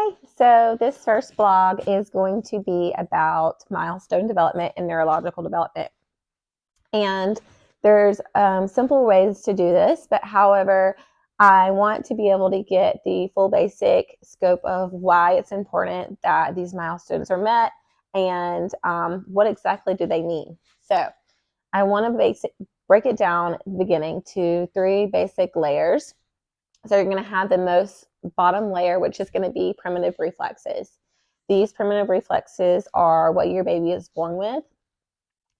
Hi, so this first blog is going to be about milestone development and neurological development. And there's simple ways to do this, but however, I want to be able to get the full basic scope of why it's important that these milestones are met and what exactly do they mean. So I want to break it down at the beginning to three basic layers. So you're going to have the most bottom layer, which is going to be primitive reflexes. These primitive reflexes are what your baby is born with,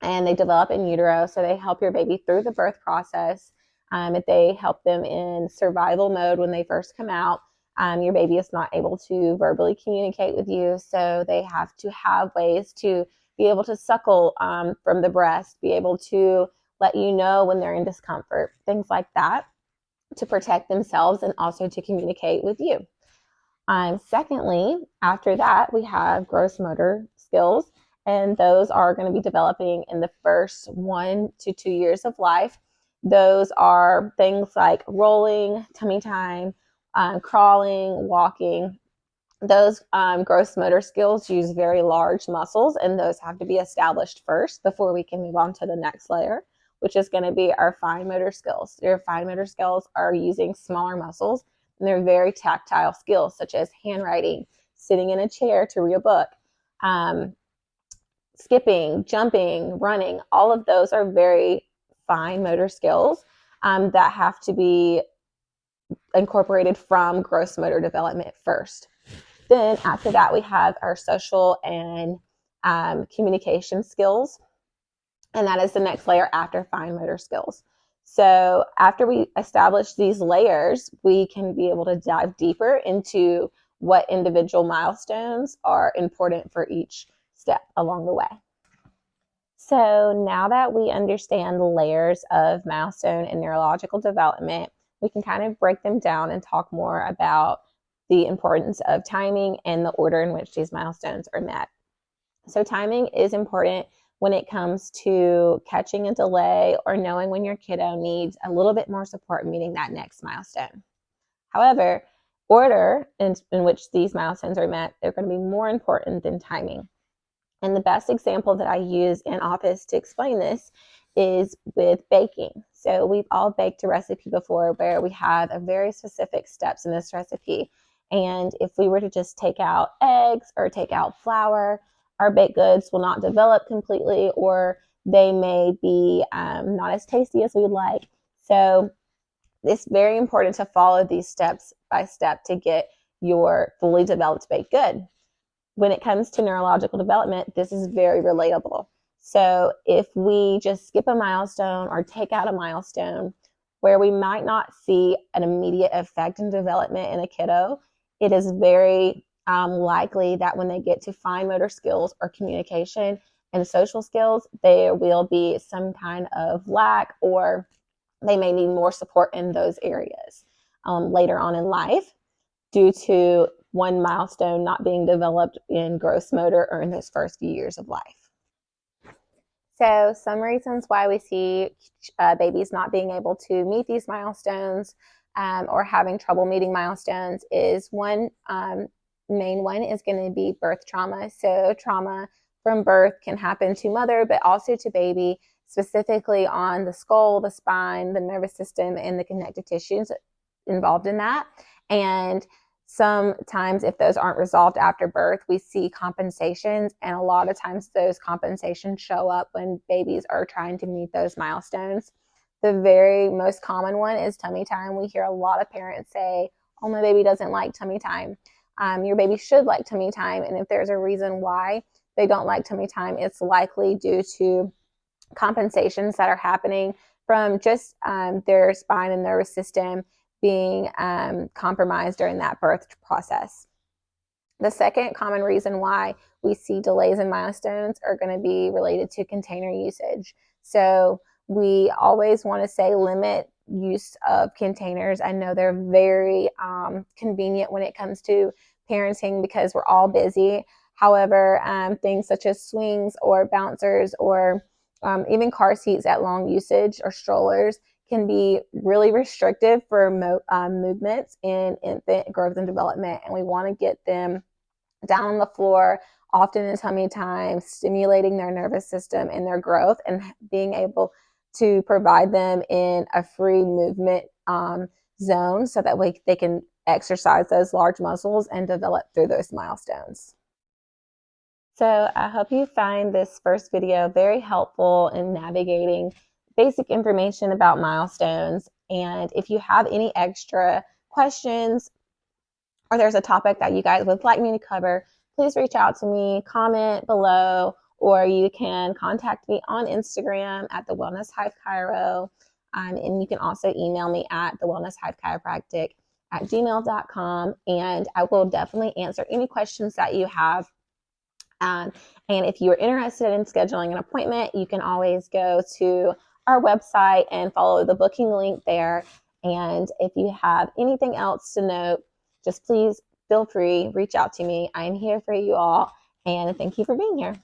and they develop in utero. So they help your baby through the birth process. They help them in survival mode when they first come out. Your baby is not able to verbally communicate with you, so they have to have ways to be able to suckle from the breast, be able to let you know when they're in discomfort, things like that, to protect themselves and also to communicate with you. Secondly, after that, we have gross motor skills, and those are going to be developing in the first 1 to 2 years of life. Those are things like rolling, tummy time, crawling, walking. Those gross motor skills use very large muscles, and those have to be established first before we can move on to the next layer, which is going to be our fine motor skills. Your fine motor skills are using smaller muscles, and they're very tactile skills, such as handwriting, sitting in a chair to read a book, skipping, jumping, running. All of those are very fine motor skills that have to be incorporated from gross motor development first. Then after that, we have our social and communication skills, and that is the next layer after fine motor skills. So after we establish these layers, we can be able to dive deeper into what individual milestones are important for each step along the way. So now that we understand the layers of milestone and neurological development, we can kind of break them down and talk more about the importance of timing and the order in which these milestones are met. So timing is important when it comes to catching a delay or knowing when your kiddo needs a little bit more support meeting that next milestone. However, order in which these milestones are met, they're going to be more important than timing. And the best example that I use in office to explain this is with baking. So we've all baked a recipe before where we have a very specific steps in this recipe. And if we were to just take out eggs or take out flour, our baked goods will not develop completely, or they may be not as tasty as we'd like. So it's very important to follow these steps by step to get your fully developed baked good. When it comes to neurological development, this is very relatable. So if we just skip a milestone or take out a milestone where we might not see an immediate effect in development in a kiddo, it is very likely that when they get to fine motor skills or communication and social skills, there will be some kind of lack, or they may need more support in those areas later on in life due to one milestone not being developed in gross motor or in those first few years of life. So some reasons why we see babies not being able to meet these milestones or having trouble meeting milestones is one main one is going to be birth trauma. So trauma from birth can happen to mother, but also to baby, specifically on the skull, the spine, the nervous system, and the connective tissues involved in that. And sometimes if those aren't resolved after birth, we see compensations, and a lot of times those compensations show up when babies are trying to meet those milestones. The very most common one is tummy time. We hear a lot of parents say, oh, my baby doesn't like tummy time. Your baby should like tummy time, and if there's a reason why they don't like tummy time, it's likely due to compensations that are happening from just their spine and nervous system being compromised during that birth process. The second common reason why we see delays in milestones are going to be related to container usage. So we always want to say limit use of containers. I know they're very convenient when it comes to parenting because we're all busy. However, things such as swings or bouncers or even car seats at long usage or strollers can be really restrictive for movements in infant growth and development, and we want to get them down on the floor, often in tummy time, stimulating their nervous system and their growth, and being able to provide them in a free movement zone so that they can exercise those large muscles and develop through those milestones. So I hope you find this first video very helpful in navigating basic information about milestones. And if you have any extra questions or there's a topic that you guys would like me to cover, please reach out to me, comment below, or you can contact me on Instagram at the Wellness Hive Chiro. And you can also email me at thewellnesshivechiropractic@gmail.com. And I will definitely answer any questions that you have. And if you're interested in scheduling an appointment, you can always go to our website and follow the booking link there. And if you have anything else to note, just please feel free, reach out to me. I'm here for you all, and thank you for being here.